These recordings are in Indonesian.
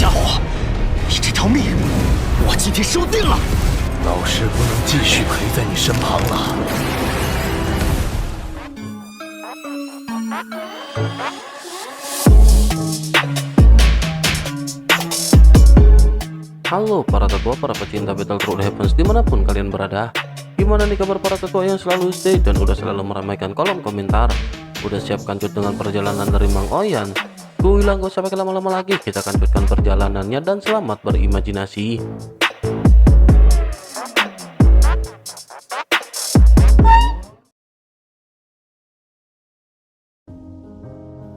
家伙，你这条命，我今天收定了。老师不能继续陪在你身旁了。Halo para tetua, para pecinta Battle Through the Heavens dimanapun kalian berada. Gimana nih kabar para tetua yang selalu stay dan udah selalu meramaikan kolom komentar? Udah siap kancut dengan perjalanan dari Mang Oyan? Gue bilang gak usah pakai lama-lama lagi, kita kancutkan perjalanannya dan selamat berimajinasi.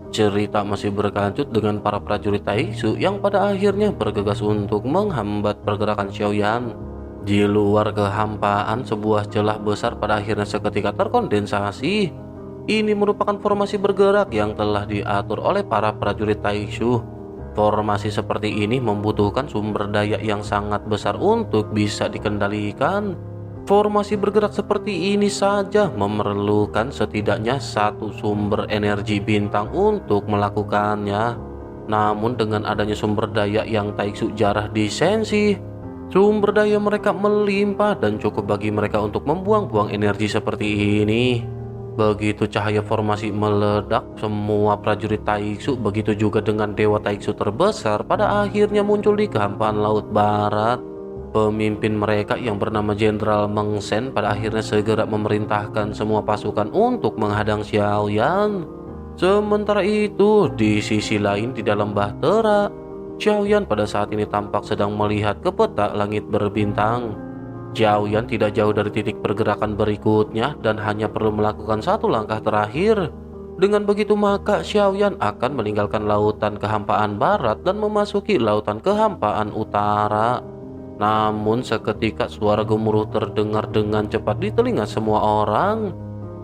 Cerita masih berlanjut dengan para prajurit Taixu yang pada akhirnya bergegas untuk menghambat pergerakan Xiaoyan. Di luar kehampaan, sebuah celah besar pada akhirnya seketika terkondensasi. Ini merupakan formasi bergerak yang telah diatur oleh para prajurit Taixu. Formasi seperti ini membutuhkan sumber daya yang sangat besar untuk bisa dikendalikan. Formasi bergerak seperti ini saja memerlukan setidaknya satu sumber energi bintang untuk melakukannya. Namun dengan adanya sumber daya yang Taixu jarah di Senshi, sumber daya mereka melimpah dan cukup bagi mereka untuk membuang-buang energi seperti ini. Begitu cahaya formasi meledak, semua prajurit Taixu, begitu juga dengan dewa Taixu terbesar pada akhirnya muncul di kehampaan Laut Barat. Pemimpin mereka yang bernama Jenderal Meng Shen pada akhirnya segera memerintahkan semua pasukan untuk menghadang Xiaoyan. Sementara itu, di sisi lain di dalam bahtera, Xiaoyan pada saat ini tampak sedang melihat ke peta langit berbintang. Xiaoyan tidak jauh dari titik pergerakan berikutnya dan hanya perlu melakukan satu langkah terakhir. Dengan begitu maka Xiaoyan akan meninggalkan lautan kehampaan barat dan memasuki lautan kehampaan utara. Namun seketika suara gemuruh terdengar dengan cepat di telinga semua orang.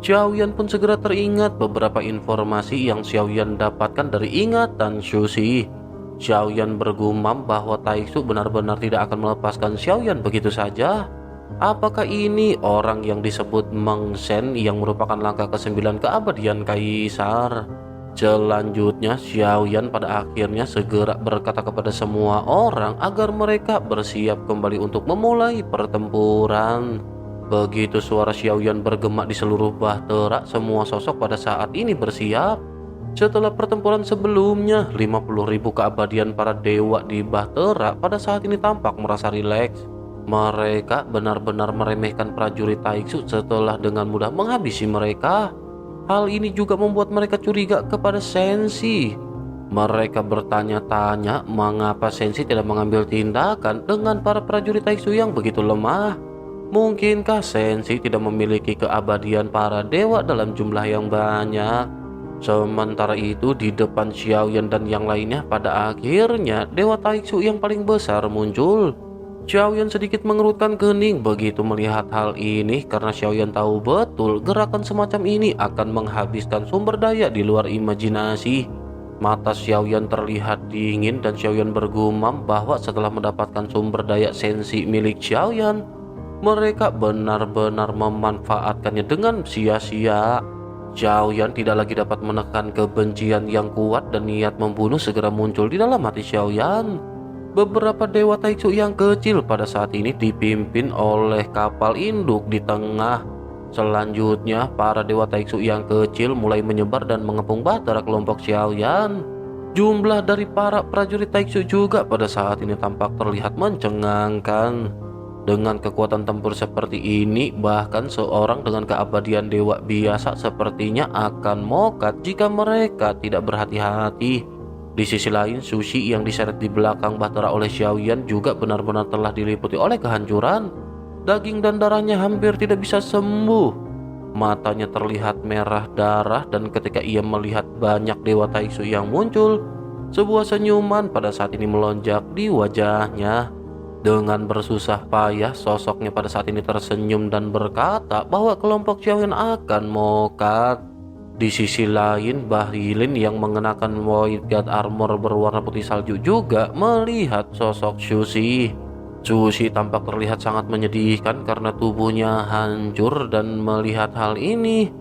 Xiaoyan pun segera teringat beberapa informasi yang Xiaoyan dapatkan dari ingatan Xushi. Xiaoyan bergumam bahwa Taixu benar-benar tidak akan melepaskan Xiaoyan begitu saja. Apakah ini orang yang disebut Meng Shen yang merupakan langkah ke-9 keabadian Kaisar? Selanjutnya Xiaoyan pada akhirnya segera berkata kepada semua orang agar mereka bersiap kembali untuk memulai pertempuran. Begitu suara Xiaoyan bergema di seluruh bahtera, semua sosok pada saat ini bersiap. Setelah pertempuran sebelumnya, 50.000 keabadian para dewa di bahtera pada saat ini tampak merasa rileks. Mereka benar-benar meremehkan prajurit Taixu setelah dengan mudah menghabisi mereka. Hal ini juga membuat mereka curiga kepada Senshi. Mereka bertanya-tanya mengapa Senshi tidak mengambil tindakan dengan para prajurit Taixu yang begitu lemah. Mungkinkah Senshi tidak memiliki keabadian para dewa dalam jumlah yang banyak? Sementara itu di depan Xiaoyan dan yang lainnya pada akhirnya dewa Taixu yang paling besar muncul. Xiaoyan sedikit mengerutkan kening begitu melihat hal ini karena Xiaoyan tahu betul gerakan semacam ini akan menghabiskan sumber daya di luar imajinasi. Mata Xiaoyan terlihat dingin dan Xiaoyan bergumam bahwa setelah mendapatkan sumber daya Senshi milik Xiaoyan, mereka benar-benar memanfaatkannya dengan sia-sia. Xiaoyan tidak lagi dapat menekan kebencian yang kuat dan niat membunuh segera muncul di dalam hati Xiaoyan. Beberapa dewa Taixu yang kecil pada saat ini dipimpin oleh kapal induk di tengah. Selanjutnya para dewa Taixu yang kecil mulai menyebar dan mengepung bahtera kelompok Xiaoyan. Jumlah dari para prajurit Taixu juga pada saat ini tampak terlihat mencengangkan. Dengan kekuatan tempur seperti ini, bahkan seorang dengan keabadian dewa biasa sepertinya akan mokat jika mereka tidak berhati-hati. Di sisi lain, Xushi yang diseret di belakang bahtera oleh Xiaoyan juga benar-benar telah diliputi oleh kehancuran. Daging dan darahnya hampir tidak bisa sembuh. Matanya terlihat merah darah dan ketika ia melihat banyak dewa Taixu yang muncul, sebuah senyuman pada saat ini melonjak di wajahnya. Dengan bersusah payah, sosoknya pada saat ini tersenyum dan berkata bahwa kelompok Xiaoyan akan mokat. Di sisi lain, Bahilin yang mengenakan White God Armor berwarna putih salju juga melihat sosok Xushi. Xushi tampak terlihat sangat menyedihkan karena tubuhnya hancur dan melihat hal ini,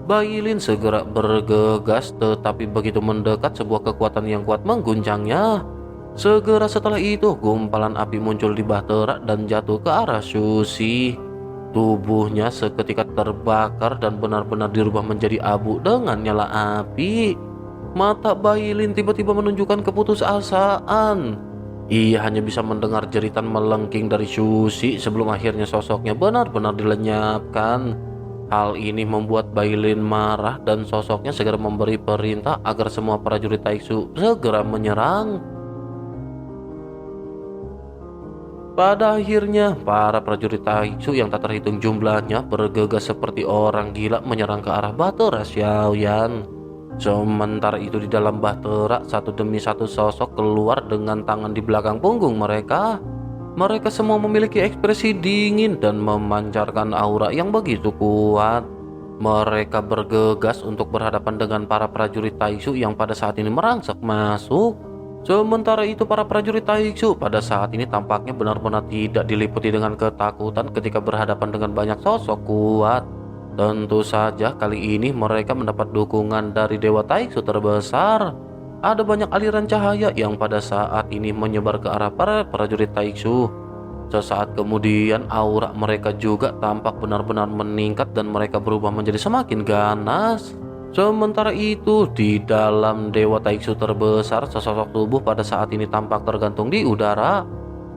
Bahilin segera bergegas tetapi begitu mendekat sebuah kekuatan yang kuat mengguncangnya. Segera setelah itu, gumpalan api muncul di Bahtera dan jatuh ke arah Susi. Tubuhnya seketika terbakar dan benar-benar dirubah menjadi abu dengan nyala api. Mata Bailin tiba-tiba menunjukkan keputusasaan. Ia hanya bisa mendengar jeritan melengking dari Susi sebelum akhirnya sosoknya benar-benar dilenyapkan. Hal ini membuat Bailin marah dan sosoknya segera memberi perintah agar semua prajurit Taiksu segera menyerang. Pada akhirnya, para prajurit Taiksu yang tak terhitung jumlahnya bergegas seperti orang gila menyerang ke arah Bahtera Xiaoyan. Sementara itu di dalam Bahtera, satu demi satu sosok keluar dengan tangan di belakang punggung mereka. Mereka semua memiliki ekspresi dingin dan memancarkan aura yang begitu kuat. Mereka bergegas untuk berhadapan dengan para prajurit Taiksu yang pada saat ini merangsek masuk. Sementara itu para prajurit Taiksu pada saat ini tampaknya benar-benar tidak diliputi dengan ketakutan ketika berhadapan dengan banyak sosok kuat. Tentu saja kali ini mereka mendapat dukungan dari Dewa Taiksu terbesar. Ada banyak aliran cahaya yang pada saat ini menyebar ke arah para prajurit Taiksu. Sesaat kemudian aura mereka juga tampak benar-benar meningkat dan mereka berubah menjadi semakin ganas. Sementara itu, di dalam Dewa Taiksu terbesar, sesosok tubuh pada saat ini tampak tergantung di udara.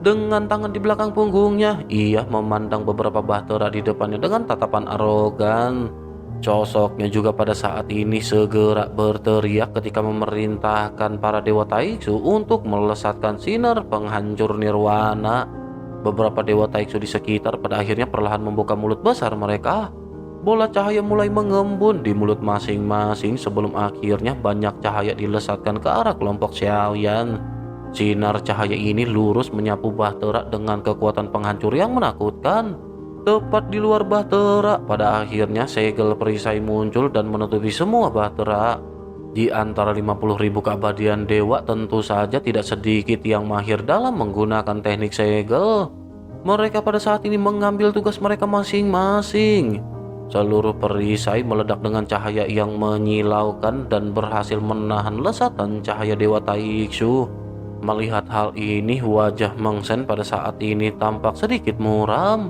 Dengan tangan di belakang punggungnya, ia memandang beberapa bahtera di depannya dengan tatapan arogan. Sosoknya juga pada saat ini segera berteriak ketika memerintahkan para Dewa Taiksu untuk melesatkan sinar penghancur nirwana. Beberapa Dewa Taiksu di sekitar pada akhirnya perlahan membuka mulut besar mereka. Bola cahaya mulai mengembun di mulut masing-masing sebelum akhirnya banyak cahaya dilesatkan ke arah kelompok Xiaoyan. Sinar cahaya ini lurus menyapu Bahtera dengan kekuatan penghancur yang menakutkan. Tepat di luar Bahtera, pada akhirnya segel perisai muncul dan menutupi semua Bahtera. Di antara 50.000 keabadian dewa tentu saja tidak sedikit yang mahir dalam menggunakan teknik segel. Mereka pada saat ini mengambil tugas mereka masing-masing. Seluruh perisai meledak dengan cahaya yang menyilaukan dan berhasil menahan lesatan cahaya Dewa Taiksu. Melihat hal ini, wajah Meng Sen pada saat ini tampak sedikit muram.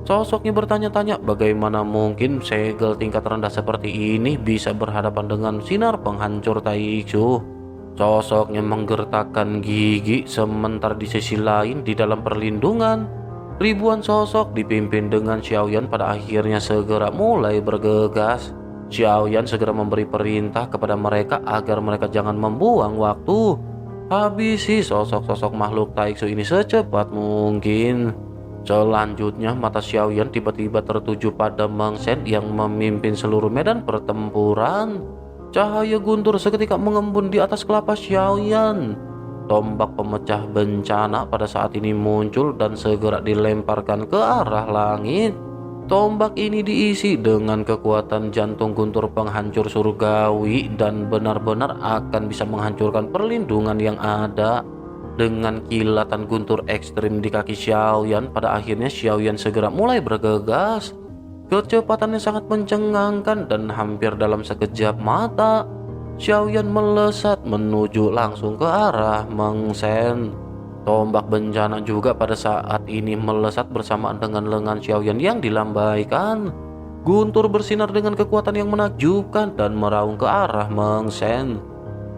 Sosoknya bertanya-tanya bagaimana mungkin segel tingkat rendah seperti ini bisa berhadapan dengan sinar penghancur Taiksu. Sosoknya menggertakkan gigi, sementara di sisi lain di dalam perlindungan ribuan sosok dipimpin dengan Xiaoyan pada akhirnya segera mulai bergegas. Xiaoyan segera memberi perintah kepada mereka agar mereka jangan membuang waktu. Habisi sosok-sosok makhluk Taiksu ini secepat mungkin. Selanjutnya mata Xiaoyan tiba-tiba tertuju pada Meng Sen yang memimpin seluruh medan pertempuran. Cahaya guntur seketika mengembun di atas kelapa Xiaoyan. Tombak pemecah bencana pada saat ini muncul dan segera dilemparkan ke arah langit. Tombak ini diisi dengan kekuatan jantung guntur penghancur surgawi dan benar-benar akan bisa menghancurkan perlindungan yang ada. Dengan kilatan guntur ekstrim di kaki Xiaoyan, pada akhirnya Xiaoyan segera mulai bergegas. Kecepatannya sangat mencengangkan dan hampir dalam sekejap mata Xiaoyan melesat menuju langsung ke arah Meng Sen. Tombak bencana juga pada saat ini melesat bersamaan dengan lengan Xiaoyan yang dilambaikan. Guntur bersinar dengan kekuatan yang menakjubkan dan meraung ke arah Meng Sen.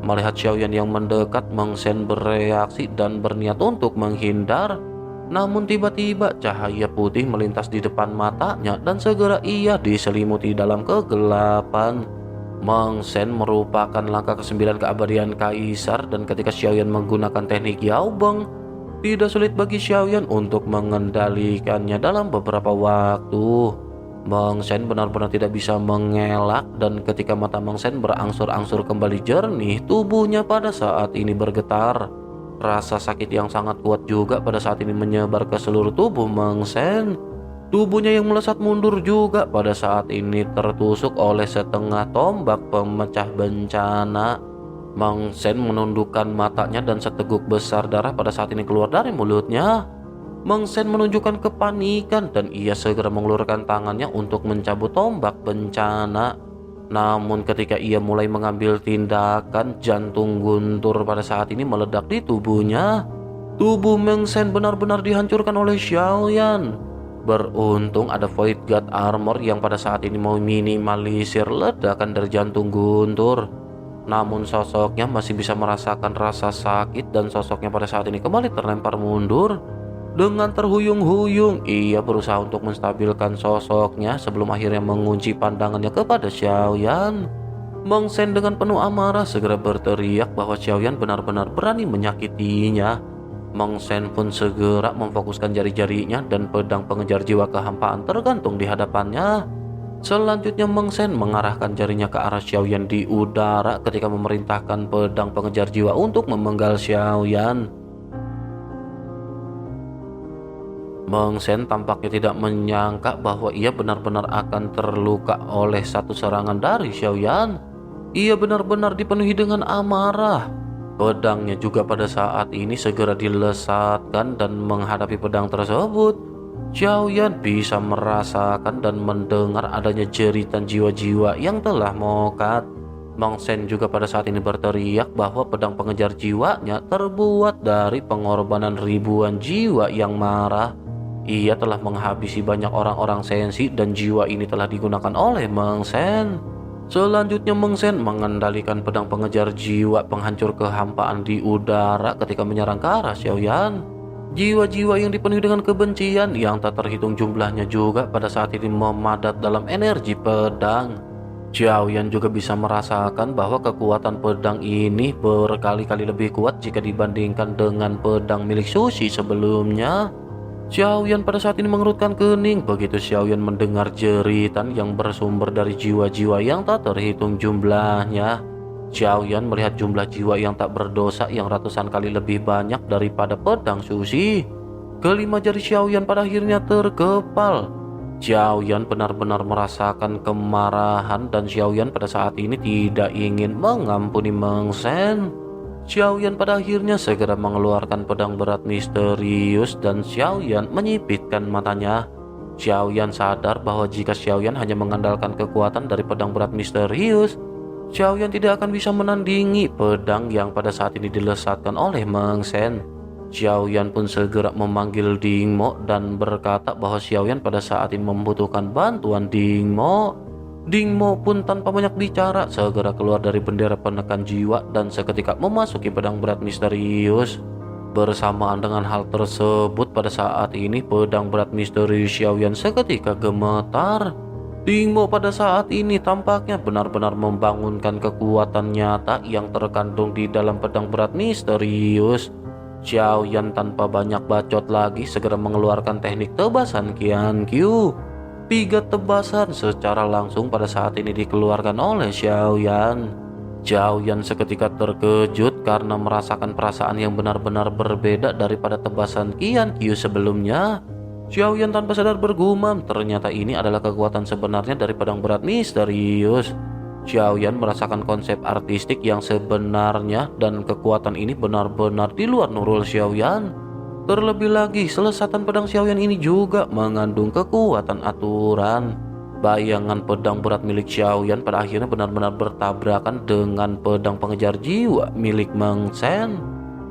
Melihat Xiaoyan yang mendekat, Meng Sen bereaksi dan berniat untuk menghindar. Namun tiba-tiba cahaya putih melintas di depan matanya dan segera ia diselimuti dalam kegelapan. Meng Sen merupakan langkah ke-9 keabadian kaisar, dan ketika Xiaoyan menggunakan teknik Yaobeng, tidak sulit bagi Xiaoyan untuk mengendalikannya dalam beberapa waktu. Meng Sen benar-benar tidak bisa mengelak, dan ketika mata Meng Sen berangsur-angsur kembali jernih, tubuhnya pada saat ini bergetar. Rasa sakit yang sangat kuat juga pada saat ini menyebar ke seluruh tubuh Meng Sen. Tubuhnya yang melesat mundur juga pada saat ini tertusuk oleh setengah tombak pemecah bencana. Meng Sen menundukkan matanya dan seteguk besar darah pada saat ini keluar dari mulutnya. Meng Sen menunjukkan kepanikan dan ia segera mengelurkan tangannya untuk mencabut tombak bencana. Namun ketika ia mulai mengambil tindakan, jantung Guntur pada saat ini meledak di tubuhnya. Tubuh Meng Shen benar-benar dihancurkan oleh Xiaoyan. Beruntung ada Void God Armor yang pada saat ini meminimalisir ledakan dari jantung Guntur. Namun sosoknya masih bisa merasakan rasa sakit dan sosoknya pada saat ini kembali terlempar mundur. Dengan terhuyung-huyung, ia berusaha untuk menstabilkan sosoknya sebelum akhirnya mengunci pandangannya kepada Xiaoyan. Meng Shen dengan penuh amarah segera berteriak bahwa Xiaoyan benar-benar berani menyakitinya. Meng Shen pun segera memfokuskan jari-jarinya dan pedang pengejar jiwa kehampaan tergantung di hadapannya. Selanjutnya Meng Shen mengarahkan jarinya ke arah Xiaoyan di udara ketika memerintahkan pedang pengejar jiwa untuk memenggal Xiaoyan. Meng Shen tampaknya tidak menyangka bahwa ia benar-benar akan terluka oleh satu serangan dari Xiaoyan. Ia benar-benar dipenuhi dengan amarah. Pedangnya juga pada saat ini segera dilesatkan dan menghadapi pedang tersebut. Xiaoyan bisa merasakan dan mendengar adanya jeritan jiwa-jiwa yang telah mokat. Meng Shen juga pada saat ini berteriak bahwa pedang pengejar jiwanya terbuat dari pengorbanan ribuan jiwa yang marah. Ia telah menghabisi banyak orang-orang sensi dan jiwa ini telah digunakan oleh Meng Shen. Selanjutnya Meng Shen mengendalikan pedang pengejar jiwa penghancur kehampaan di udara ketika menyerang ke arah Xiaoyan. Jiwa-jiwa yang dipenuhi dengan kebencian yang tak terhitung jumlahnya juga pada saat ini memadat dalam energi pedang. Xiaoyan juga bisa merasakan bahwa kekuatan pedang ini berkali-kali lebih kuat jika dibandingkan dengan pedang milik Sushi sebelumnya. Xiaoyan pada saat ini mengerutkan kening begitu Xiaoyan mendengar jeritan yang bersumber dari jiwa-jiwa yang tak terhitung jumlahnya. Xiaoyan melihat jumlah jiwa yang tak berdosa yang ratusan kali lebih banyak daripada pedang Sushi. Kelima jari Xiaoyan pada akhirnya terkepal. Xiaoyan benar-benar merasakan kemarahan dan Xiaoyan pada saat ini tidak ingin mengampuni Meng Shen. Xiaoyan pada akhirnya segera mengeluarkan pedang berat misterius dan Xiaoyan menyipitkan matanya. Xiaoyan sadar bahwa jika Xiaoyan hanya mengandalkan kekuatan dari pedang berat misterius, Xiaoyan tidak akan bisa menandingi pedang yang pada saat ini dilesatkan oleh Meng Shen. Xiaoyan pun segera memanggil Ding Mo dan berkata bahwa Xiaoyan pada saat ini membutuhkan bantuan Ding Mo. Ding Mo pun tanpa banyak bicara segera keluar dari bendera penekan jiwa dan seketika memasuki pedang berat misterius. Bersamaan dengan hal tersebut pada saat ini pedang berat misterius Xiaoyan seketika gemetar. Ding Mo pada saat ini tampaknya benar-benar membangunkan kekuatan nyata yang terkandung di dalam pedang berat misterius. Xiaoyan tanpa banyak bacot lagi segera mengeluarkan teknik tebasan Qian Qiu. 3 tebasan secara langsung pada saat ini dikeluarkan oleh Xiaoyan. Xiaoyan seketika terkejut karena merasakan perasaan yang benar-benar berbeda daripada tebasan Qian Qiu sebelumnya. Xiaoyan tanpa sadar bergumam, ternyata ini adalah kekuatan sebenarnya dari pedang berat misterius. Xiaoyan merasakan konsep artistik yang sebenarnya dan kekuatan ini benar-benar di luar nurul Xiaoyan. Terlebih lagi, selesatan pedang Xiaoyan ini juga mengandung kekuatan aturan. Bayangan pedang berat milik Xiaoyan pada akhirnya benar-benar bertabrakan dengan pedang pengejar jiwa milik Meng Shen.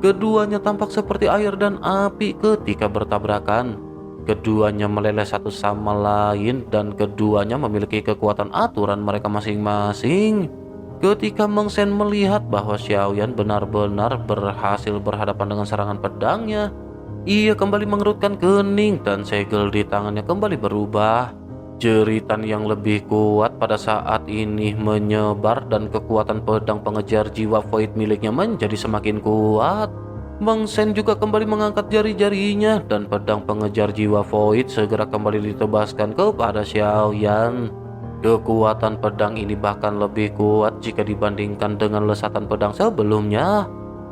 Keduanya tampak seperti air dan api ketika bertabrakan. Keduanya meleleh satu sama lain dan keduanya memiliki kekuatan aturan mereka masing-masing. Ketika Meng Shen melihat bahwa Xiaoyan benar-benar berhasil berhadapan dengan serangan pedangnya, ia kembali mengerutkan kening dan segel di tangannya kembali berubah. Jeritan yang lebih kuat pada saat ini menyebar dan kekuatan pedang pengejar jiwa Void miliknya menjadi semakin kuat. Meng Shen juga kembali mengangkat jari-jarinya dan pedang pengejar jiwa Void segera kembali ditebaskan kepada Xiaoyan. Kekuatan pedang ini bahkan lebih kuat jika dibandingkan dengan lesatan pedang sebelumnya.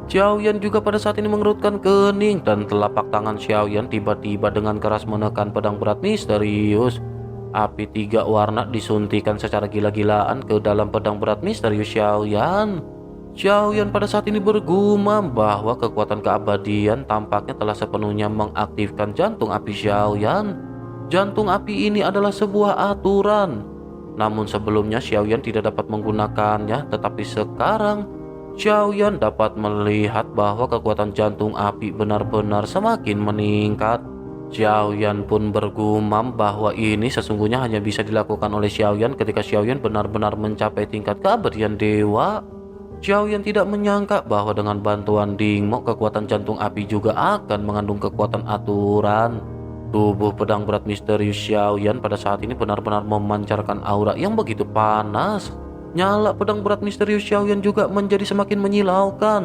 Xiaoyan juga pada saat ini mengerutkan kening dan telapak tangan Xiaoyan tiba-tiba dengan keras menekan pedang berat misterius. Api 3 warna disuntikan secara gila-gilaan ke dalam pedang berat misterius Xiaoyan. Xiaoyan pada saat ini bergumam bahwa kekuatan keabadian tampaknya telah sepenuhnya mengaktifkan jantung api Xiaoyan. Jantung api ini adalah sebuah aturan. Namun sebelumnya Xiaoyan tidak dapat menggunakannya, tetapi sekarang Xiaoyan dapat melihat bahwa kekuatan jantung api benar-benar semakin meningkat. Xiaoyan pun bergumam bahwa ini sesungguhnya hanya bisa dilakukan oleh Xiaoyan ketika Xiaoyan benar-benar mencapai tingkat keabadian dewa. Xiaoyan tidak menyangka bahwa dengan bantuan Dingmo, kekuatan jantung api juga akan mengandung kekuatan aturan. Tubuh pedang berat misterius Xiaoyan pada saat ini benar-benar memancarkan aura yang begitu panas. Nyala pedang berat misterius Xiaoyan juga menjadi semakin menyilaukan.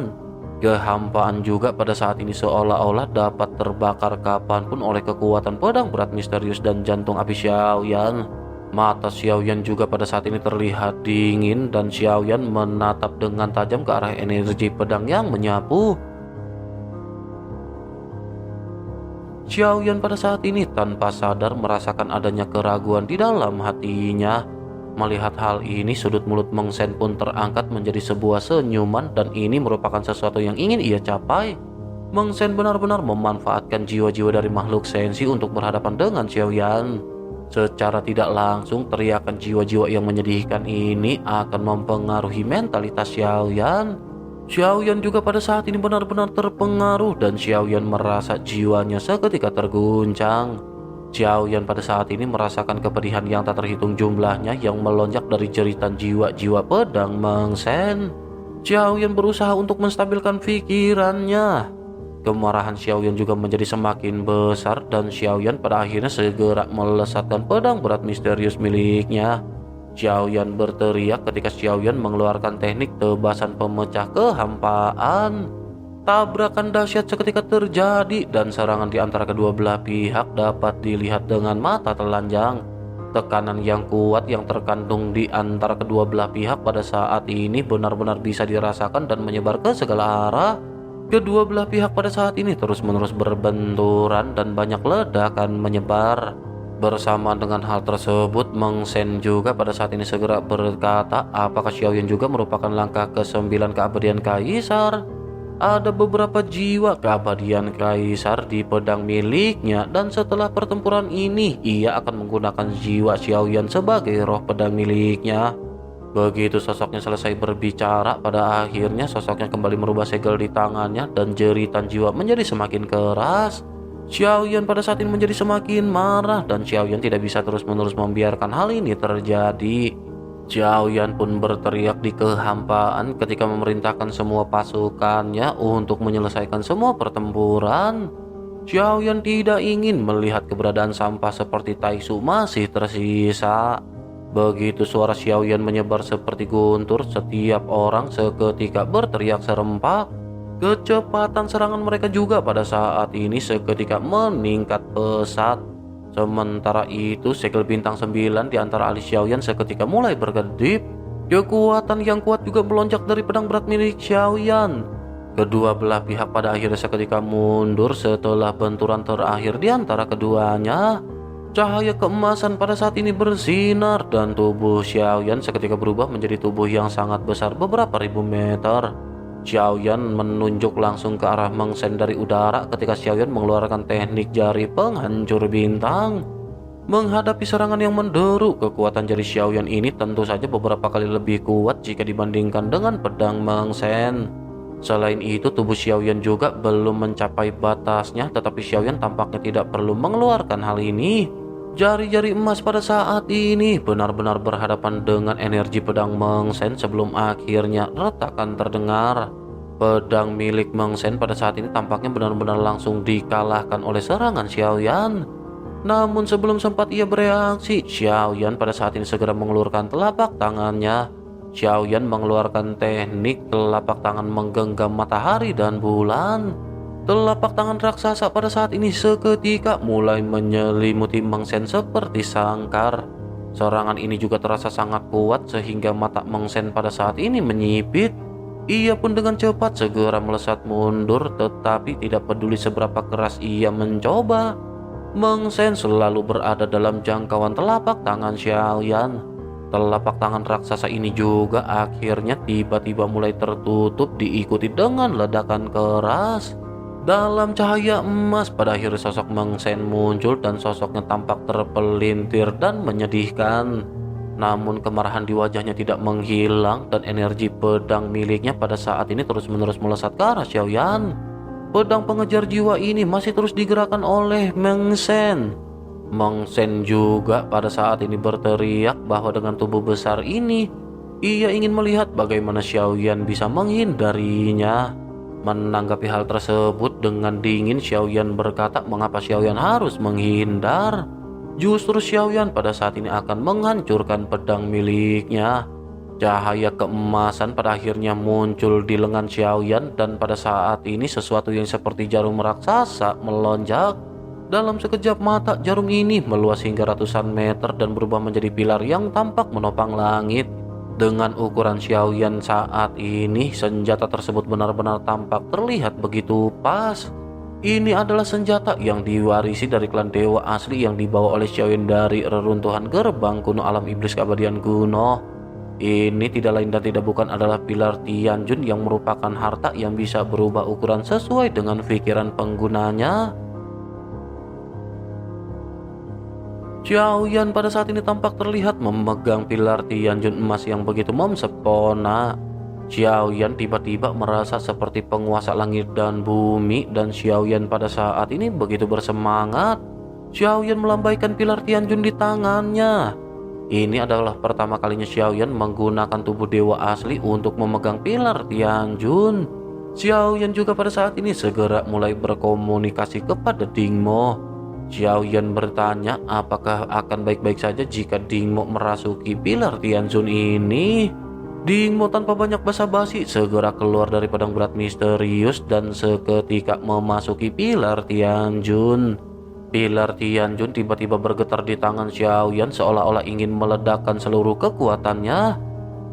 Kehampaan juga pada saat ini seolah-olah dapat terbakar kapanpun oleh kekuatan pedang berat misterius dan jantung api Xiaoyan. Mata Xiaoyan juga pada saat ini terlihat dingin dan Xiaoyan menatap dengan tajam ke arah energi pedang yang menyapu. Xiaoyan pada saat ini tanpa sadar merasakan adanya keraguan di dalam hatinya. Melihat hal ini, sudut mulut Meng Shen pun terangkat menjadi sebuah senyuman dan ini merupakan sesuatu yang ingin ia capai. Meng Shen benar-benar memanfaatkan jiwa-jiwa dari makhluk sensi untuk berhadapan dengan Xiaoyan. Secara tidak langsung, teriakan jiwa-jiwa yang menyedihkan ini akan mempengaruhi mentalitas Xiaoyan. Xiaoyan juga pada saat ini benar-benar terpengaruh dan Xiaoyan merasa jiwanya seketika terguncang. Xiaoyan pada saat ini merasakan kepedihan yang tak terhitung jumlahnya yang melonjak dari jeritan jiwa-jiwa pedang Meng Shen. Xiaoyan berusaha untuk menstabilkan pikirannya. Kemarahan Xiaoyan juga menjadi semakin besar dan Xiaoyan pada akhirnya segera melesatkan pedang berat misterius miliknya. Xiaoyan berteriak ketika Xiaoyan mengeluarkan teknik tebasan pemecah kehampaan. Tabrakan dahsyat seketika terjadi dan serangan di antara kedua belah pihak dapat dilihat dengan mata telanjang. Tekanan yang kuat yang terkandung di antara kedua belah pihak pada saat ini benar-benar bisa dirasakan dan menyebar ke segala arah. Kedua belah pihak pada saat ini terus-menerus berbenturan dan banyak ledakan menyebar. Bersama dengan hal tersebut, Meng Shen juga pada saat ini segera berkata, apakah Xiaoyan juga merupakan langkah ke-9 keabadian Kaisar? Ada beberapa jiwa keabadian Kaisar di pedang miliknya dan setelah pertempuran ini, ia akan menggunakan jiwa Xiaoyan sebagai roh pedang miliknya. Begitu sosoknya selesai berbicara, pada akhirnya sosoknya kembali merubah segel di tangannya dan jeritan jiwa menjadi semakin keras. Xiaoyan pada saat ini menjadi semakin marah dan Xiaoyan tidak bisa terus-menerus membiarkan hal ini terjadi. Xiaoyan pun berteriak di kehampaan ketika memerintahkan semua pasukannya untuk menyelesaikan semua pertempuran. Xiaoyan tidak ingin melihat keberadaan sampah seperti Taisu masih tersisa. Begitu suara Xiaoyan menyebar seperti guntur, setiap orang seketika berteriak serempak. Kecepatan serangan mereka juga pada saat ini seketika meningkat pesat. Sementara itu, segel bintang 9 di antara alis Xiaoyan seketika mulai berkedip. Kekuatan yang kuat juga melonjak dari pedang berat milik Xiaoyan. Kedua belah pihak pada akhirnya seketika mundur setelah benturan terakhir di antara keduanya. Cahaya keemasan pada saat ini bersinar dan tubuh Xiaoyan seketika berubah menjadi tubuh yang sangat besar beberapa ribu meter. Xiaoyan menunjuk langsung ke arah Meng Shen dari udara ketika Xiaoyan mengeluarkan teknik jari penghancur bintang. Menghadapi serangan yang menderu, kekuatan jari Xiaoyan ini tentu saja beberapa kali lebih kuat jika dibandingkan dengan pedang Meng Shen. Selain itu, tubuh Xiaoyan juga belum mencapai batasnya, tetapi Xiaoyan tampaknya tidak perlu mengeluarkan hal ini. Jari-jari emas pada saat ini benar-benar berhadapan dengan energi pedang Meng Shen sebelum akhirnya retakan terdengar. Pedang milik Meng Shen pada saat ini tampaknya benar-benar langsung dikalahkan oleh serangan Xiaoyan. Namun sebelum sempat ia bereaksi, Xiaoyan pada saat ini segera mengelurkan telapak tangannya. Xiaoyan mengeluarkan teknik telapak tangan menggenggam matahari dan bulan. Telapak tangan raksasa pada saat ini seketika mulai menyelimuti Meng Shen seperti sangkar. Serangan ini juga terasa sangat kuat sehingga mata Meng Shen pada saat ini menyipit. Ia pun dengan cepat segera melesat mundur, tetapi tidak peduli seberapa keras ia mencoba. Meng Shen selalu berada dalam jangkauan telapak tangan Xiaoyan. Telapak tangan raksasa ini juga akhirnya tiba-tiba mulai tertutup diikuti dengan ledakan keras. Dalam cahaya emas pada akhirnya sosok Meng Shen muncul dan sosoknya tampak terpelintir dan menyedihkan. Namun kemarahan di wajahnya tidak menghilang dan energi pedang miliknya pada saat ini terus-menerus melesat ke arah Xiaoyan. Pedang pengejar jiwa ini masih terus digerakkan oleh Meng Shen. Meng Shen juga pada saat ini berteriak bahwa dengan tubuh besar ini, ia ingin melihat bagaimana Xiaoyan bisa menghindarinya. Menanggapi hal tersebut dengan dingin, Xiaoyan berkata mengapa Xiaoyan harus menghindar. Justru Xiaoyan pada saat ini akan menghancurkan pedang miliknya. Cahaya keemasan pada akhirnya muncul di lengan Xiaoyan dan pada saat ini sesuatu yang seperti jarum raksasa melonjak. Dalam sekejap mata jarum ini meluas hingga ratusan meter dan berubah menjadi pilar yang tampak menopang langit. Dengan ukuran Xiaoyan saat ini, senjata tersebut benar-benar tampak terlihat begitu pas. Ini adalah senjata yang diwarisi dari klan dewa asli yang dibawa oleh Xiaoyan dari reruntuhan gerbang kuno alam iblis keabadian kuno. Ini tidak lain dan tidak bukan adalah pilar Tianjun yang merupakan harta yang bisa berubah ukuran sesuai dengan pikiran penggunanya. Xiaoyan pada saat ini tampak terlihat memegang pilar Tianjun emas yang begitu mempesona. Xiaoyan tiba-tiba merasa seperti penguasa langit dan bumi dan Xiaoyan pada saat ini begitu bersemangat. Xiaoyan melambaikan pilar Tianjun di tangannya. Ini adalah pertama kalinya Xiaoyan menggunakan tubuh dewa asli untuk memegang pilar Tianjun. Xiaoyan juga pada saat ini segera mulai berkomunikasi kepada Dingmo. Xiaoyan bertanya apakah akan baik-baik saja jika Dingmo merasuki pilar Tianjun ini. Dingmo tanpa banyak basa-basi segera keluar dari pedang berat misterius dan seketika memasuki pilar Tianjun. Pilar Tianjun tiba-tiba bergetar di tangan Xiaoyan seolah-olah ingin meledakkan seluruh kekuatannya.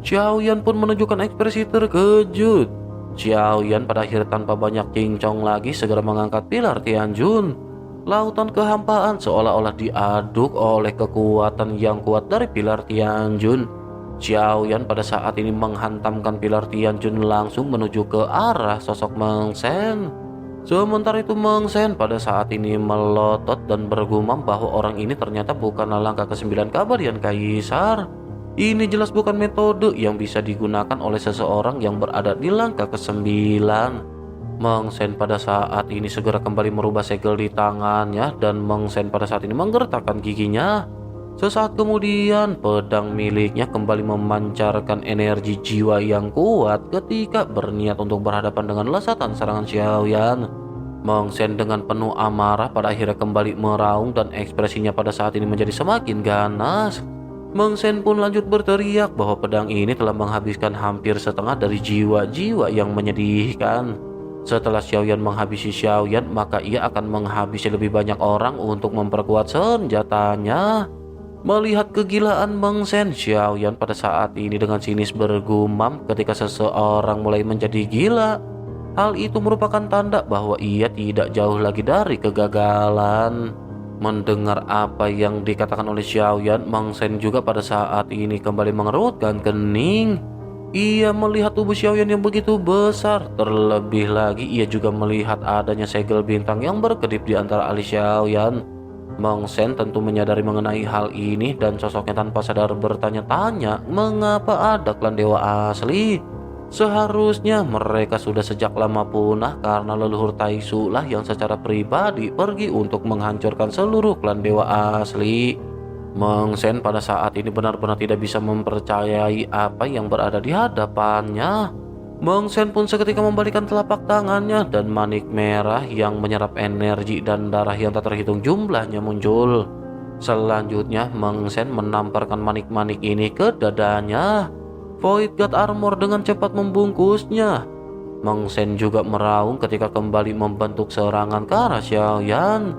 Xiaoyan pun menunjukkan ekspresi terkejut. Xiaoyan pada akhirnya tanpa banyak cincong lagi segera mengangkat pilar Tianjun. Lautan kehampaan seolah-olah diaduk oleh kekuatan yang kuat dari pilar Tianjun. Xiaoyan pada saat ini menghantamkan pilar Tianjun langsung menuju ke arah sosok Meng Shen. Sementara itu Meng Shen pada saat ini melotot dan bergumam bahwa orang ini ternyata bukanlah langkah ke-9 keabadian Kaisar. Ini jelas bukan metode yang bisa digunakan oleh seseorang yang berada di langkah ke-9. Meng Shen pada saat ini segera kembali merubah segel di tangannya dan Meng Shen pada saat ini menggertakkan giginya. Sesaat kemudian pedang miliknya kembali memancarkan energi jiwa yang kuat ketika berniat untuk berhadapan dengan lesatan serangan Xiaoyan. Meng Shen dengan penuh amarah pada akhirnya kembali meraung dan ekspresinya pada saat ini menjadi semakin ganas. Meng Shen pun lanjut berteriak bahwa pedang ini telah menghabiskan hampir setengah dari jiwa-jiwa yang menyedihkan. Setelah Xiaoyan menghabisi Xiaoyan, maka ia akan menghabisi lebih banyak orang untuk memperkuat senjatanya. Melihat kegilaan Meng Shen, Xiaoyan pada saat ini dengan sinis bergumam ketika seseorang mulai menjadi gila. Hal itu merupakan tanda bahwa ia tidak jauh lagi dari kegagalan. Mendengar apa yang dikatakan oleh Xiaoyan, Meng Shen juga pada saat ini kembali mengerutkan kening. Ia melihat tubuh Xiaoyan yang begitu besar. Terlebih lagi ia juga melihat adanya segel bintang yang berkedip di antara alis Xiaoyan. Meng Shen tentu menyadari mengenai hal ini dan sosoknya tanpa sadar bertanya-tanya mengapa ada klan dewa asli. Seharusnya mereka sudah sejak lama punah karena leluhur Taisu lah yang secara pribadi pergi untuk menghancurkan seluruh klan dewa asli. Meng Shen pada saat ini benar-benar tidak bisa mempercayai apa yang berada di hadapannya. Meng Shen pun seketika membalikkan telapak tangannya dan manik merah yang menyerap energi dan darah yang tak terhitung jumlahnya muncul. Selanjutnya Meng Shen menamparkan manik-manik ini ke dadanya. Void God Armor dengan cepat membungkusnya. Meng Shen juga meraung ketika kembali membentuk serangan ke arah Xiaoyan.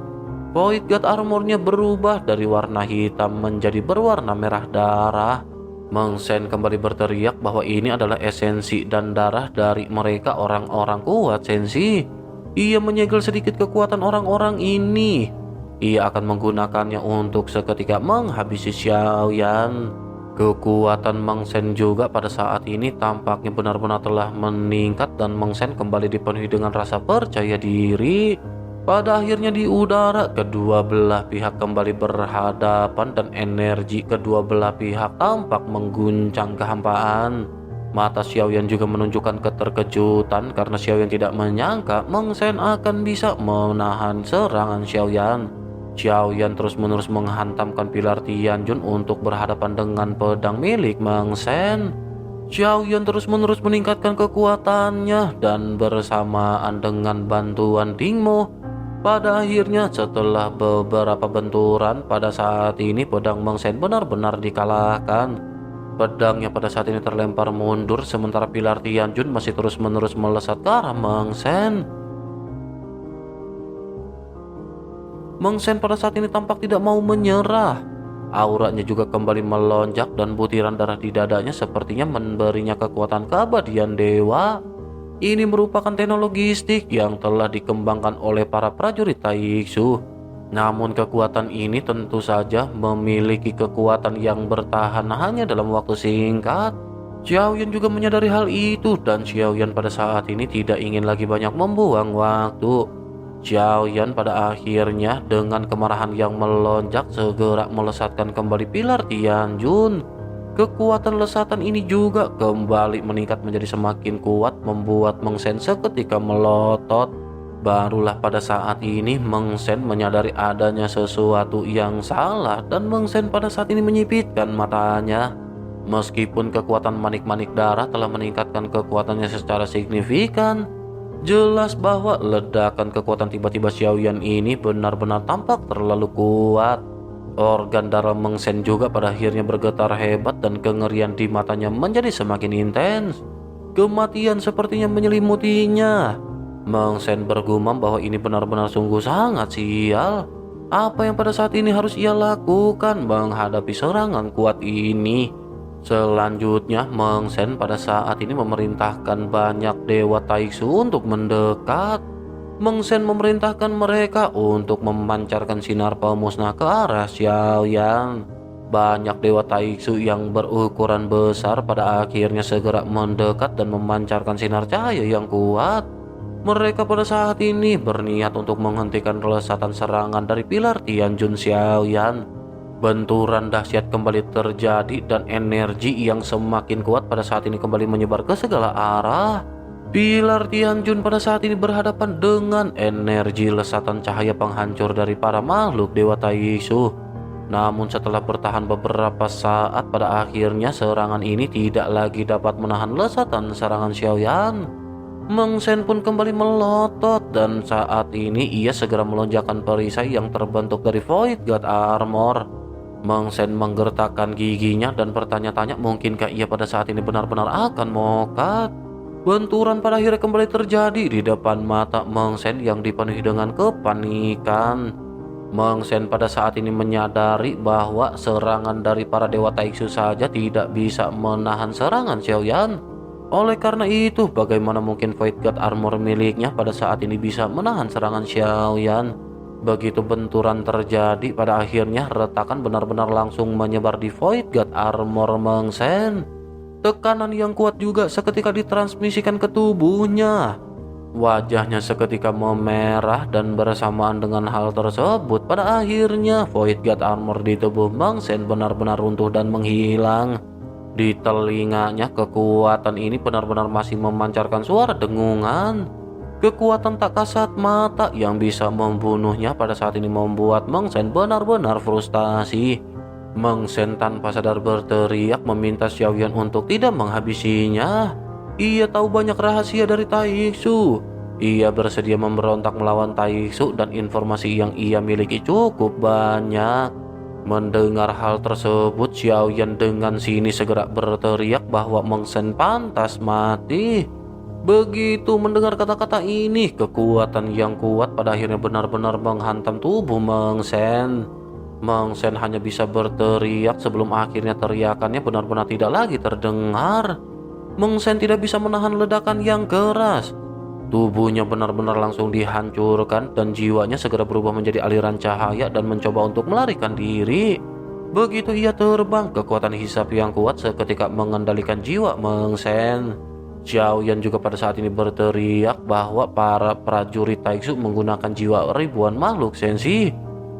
Void God Armornya berubah dari warna hitam menjadi berwarna merah darah. Meng Shen kembali berteriak bahwa ini adalah esensi dan darah dari mereka orang-orang kuat Sensi. Ia menyegel sedikit kekuatan orang-orang ini. Ia akan menggunakannya untuk seketika menghabisi Xiaoyan. Kekuatan Meng Shen juga pada saat ini tampaknya benar-benar telah meningkat dan Meng Shen kembali dipenuhi dengan rasa percaya diri. Pada akhirnya di udara, kedua belah pihak kembali berhadapan dan energi kedua belah pihak tampak mengguncang kehampaan. Mata Xiaoyan juga menunjukkan keterkejutan karena Xiaoyan tidak menyangka Meng Shen akan bisa menahan serangan Xiaoyan. Xiaoyan terus-menerus menghantamkan pilar Tianjun untuk berhadapan dengan pedang milik Meng Shen. Xiaoyan terus-menerus meningkatkan kekuatannya dan bersamaan dengan bantuan Dingmo. Pada akhirnya setelah beberapa benturan, pada saat ini pedang Meng Shen benar-benar dikalahkan. Pedangnya pada saat ini terlempar mundur sementara pilar Tianjun masih terus-menerus melesat ke arah Meng Shen. Meng Shen pada saat ini tampak tidak mau menyerah. Auranya juga kembali melonjak dan butiran darah di dadanya sepertinya memberinya kekuatan keabadian dewa. Ini merupakan teknologistik yang telah dikembangkan oleh para prajurit Taiksu. Namun kekuatan ini tentu saja memiliki kekuatan yang bertahan hanya dalam waktu singkat. Xiaoyan juga menyadari hal itu dan Xiaoyan pada saat ini tidak ingin lagi banyak membuang waktu. Xiaoyan pada akhirnya dengan kemarahan yang melonjak segera melesatkan kembali pilar Tianjun. Kekuatan lesatan ini juga kembali meningkat menjadi semakin kuat membuat Meng Shen seketika melotot. Barulah pada saat ini Meng Shen menyadari adanya sesuatu yang salah dan Meng Shen pada saat ini menyipitkan matanya. Meskipun kekuatan manik-manik darah telah meningkatkan kekuatannya secara signifikan, jelas bahwa ledakan kekuatan tiba-tiba Xiaoyan ini benar-benar tampak terlalu kuat. Organ darah Meng Shen juga pada akhirnya bergetar hebat dan kengerian di matanya menjadi semakin intens. Kematian sepertinya menyelimutinya. Meng Shen bergumam bahwa ini benar-benar sungguh sangat sial. Apa yang pada saat ini harus ia lakukan menghadapi serangan kuat ini? Selanjutnya Meng Shen pada saat ini memerintahkan banyak dewa Taiksu untuk mendekat. Meng Shen memerintahkan mereka untuk memancarkan sinar pemusnah ke arah Xiaoyan. Banyak dewa Taiksu yang berukuran besar pada akhirnya segera mendekat dan memancarkan sinar cahaya yang kuat. Mereka pada saat ini berniat untuk menghentikan lesatan serangan dari pilar Tianjun Xiaoyan. Benturan dahsyat kembali terjadi dan energi yang semakin kuat pada saat ini kembali menyebar ke segala arah. Pilar Tianjun pada saat ini berhadapan dengan energi lesatan cahaya penghancur dari para makhluk dewa Taiksu. Namun setelah bertahan beberapa saat pada akhirnya serangan ini tidak lagi dapat menahan lesatan serangan Xiaoyan. Meng Shen pun kembali melotot dan saat ini ia segera melonjakkan perisai yang terbentuk dari Void God Armor. Meng Shen menggertakkan giginya dan bertanya-tanya mungkinkah ia pada saat ini benar-benar akan mokat. Benturan pada akhirnya kembali terjadi di depan mata Meng Shen yang dipenuhi dengan kepanikan. Meng Shen pada saat ini menyadari bahwa serangan dari para dewa Taiksu saja tidak bisa menahan serangan Xiaoyan. Oleh karena itu, bagaimana mungkin Void God Armor miliknya pada saat ini bisa menahan serangan Xiaoyan? Begitu benturan terjadi, pada akhirnya retakan benar-benar langsung menyebar di Void God Armor Meng Shen. Tekanan yang kuat juga seketika ditransmisikan ke tubuhnya. Wajahnya seketika memerah dan bersamaan dengan hal tersebut pada akhirnya Void God Armor di tubuh Meng Shen benar-benar runtuh dan menghilang. Di telinganya kekuatan ini benar-benar masih memancarkan suara dengungan. Kekuatan tak kasat mata yang bisa membunuhnya pada saat ini membuat Meng Shen benar-benar frustasi. Meng Shen tanpa sadar berteriak meminta Xiaoyan untuk tidak menghabisinya. Ia tahu banyak rahasia dari Taiksu. Ia bersedia memberontak melawan Taiksu dan informasi yang ia miliki cukup banyak. Mendengar hal tersebut, Xiaoyan dengan sini segera berteriak bahwa Meng Shen pantas mati. Begitu mendengar kata-kata ini, kekuatan yang kuat pada akhirnya benar-benar menghantam tubuh Meng Shen. Meng Shen hanya bisa berteriak sebelum akhirnya teriakannya benar-benar tidak lagi terdengar. Meng Shen tidak bisa menahan ledakan yang keras. Tubuhnya benar-benar langsung dihancurkan dan jiwanya segera berubah menjadi aliran cahaya dan mencoba untuk melarikan diri. Begitu ia terbang, kekuatan hisap yang kuat seketika mengendalikan jiwa Meng Shen. Xiao Yan juga pada saat ini berteriak bahwa para prajurit Taixu menggunakan jiwa ribuan makhluk sensi.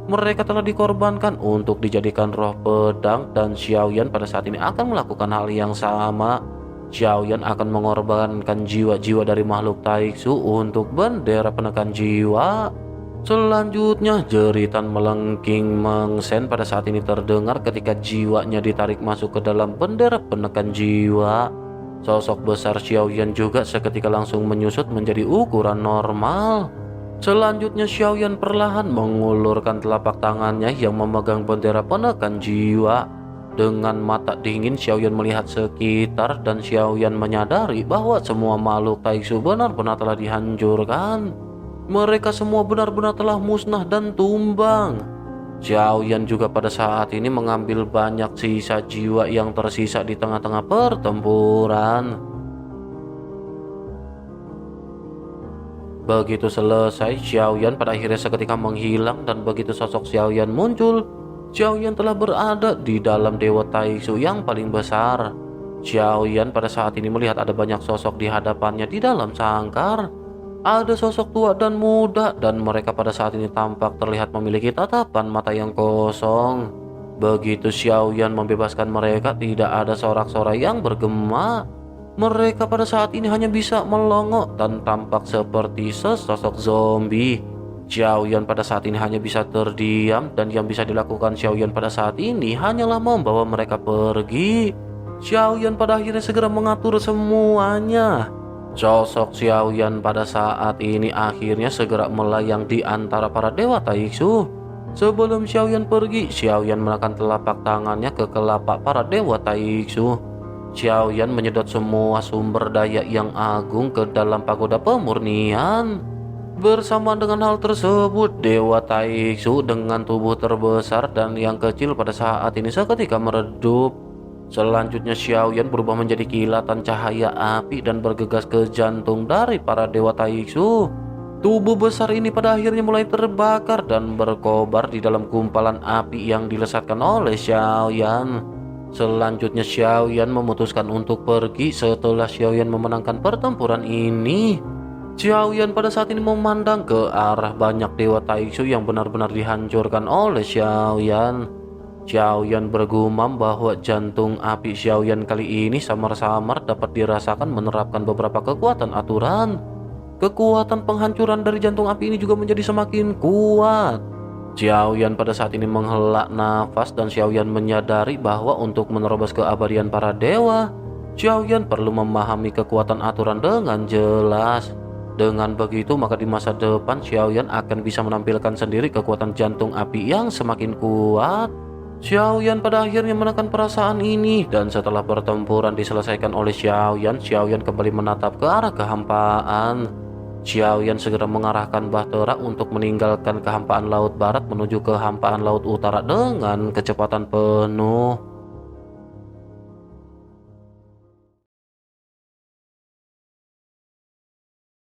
Mereka telah dikorbankan untuk dijadikan roh pedang dan Xiao Yan pada saat ini akan melakukan hal yang sama. Xiao Yan akan mengorbankan jiwa-jiwa dari makhluk Taixu untuk bendera penekan jiwa. Selanjutnya, jeritan melengking Meng Shen pada saat ini terdengar ketika jiwanya ditarik masuk ke dalam bendera penekan jiwa. Sosok besar Xiao Yan juga seketika langsung menyusut menjadi ukuran normal. Selanjutnya, Xiao Yan perlahan mengulurkan telapak tangannya yang memegang bendera penekan jiwa. Dengan mata dingin, Xiao Yan melihat sekitar dan Xiao Yan menyadari bahwa semua makhluk Taixu benar-benar telah dihancurkan. Mereka semua benar-benar telah musnah dan tumbang. Xiao Yan juga pada saat ini mengambil banyak sisa jiwa yang tersisa di tengah-tengah pertempuran. Begitu selesai, Xiao Yan pada akhirnya seketika menghilang dan begitu sosok Xiao Yan muncul, Xiao Yan telah berada di dalam Dewa Taixu yang paling besar. Xiao Yan pada saat ini melihat ada banyak sosok di hadapannya di dalam sangkar. Ada sosok tua dan muda dan mereka pada saat ini tampak terlihat memiliki tatapan mata yang kosong. Begitu Xiao Yan membebaskan mereka, tidak ada sorak-sorai yang bergema. Mereka pada saat ini hanya bisa melongo dan tampak seperti sesosok zombie. Xiao Yan pada saat ini hanya bisa terdiam dan yang bisa dilakukan Xiao Yan pada saat ini hanyalah membawa mereka pergi. Xiao Yan pada akhirnya segera mengatur semuanya. Sosok Xiao Yan pada saat ini akhirnya segera melayang di antara para dewa Taixu. Sebelum Xiao Yan pergi, Xiao Yan menekan telapak tangannya ke kelapak para dewa Taixu. Xiao Yan menyedot semua sumber daya yang agung ke dalam pagoda pemurnian. Bersama dengan hal tersebut, Dewa Taixu dengan tubuh terbesar dan yang kecil pada saat ini seketika meredup. Selanjutnya Xiao Yan berubah menjadi kilatan cahaya api dan bergegas ke jantung dari para Dewa Taixu. Tubuh besar ini pada akhirnya mulai terbakar dan berkobar di dalam gumpalan api yang dilesatkan oleh Xiao Yan. Selanjutnya Xiao Yan memutuskan untuk pergi setelah Xiao Yan memenangkan pertempuran ini. Xiao Yan pada saat ini memandang ke arah banyak dewa Taixu yang benar-benar dihancurkan oleh Xiao Yan. Xiao Yan bergumam bahwa jantung api Xiao Yan kali ini samar-samar dapat dirasakan menerapkan beberapa kekuatan aturan. Kekuatan penghancuran dari jantung api ini juga menjadi semakin kuat. Xiao Yan pada saat ini menghela nafas dan Xiao Yan menyadari bahwa untuk menerobos keabadian para dewa, Xiao Yan perlu memahami kekuatan aturan dengan jelas. Dengan begitu maka di masa depan Xiao Yan akan bisa menampilkan sendiri kekuatan jantung api yang semakin kuat. Xiao Yan pada akhirnya menekan perasaan ini dan setelah pertempuran diselesaikan oleh Xiao Yan kembali menatap ke arah kehampaan. Xiao Yan segera mengarahkan bahtera untuk meninggalkan kehampaan laut barat menuju kehampaan laut utara dengan kecepatan penuh.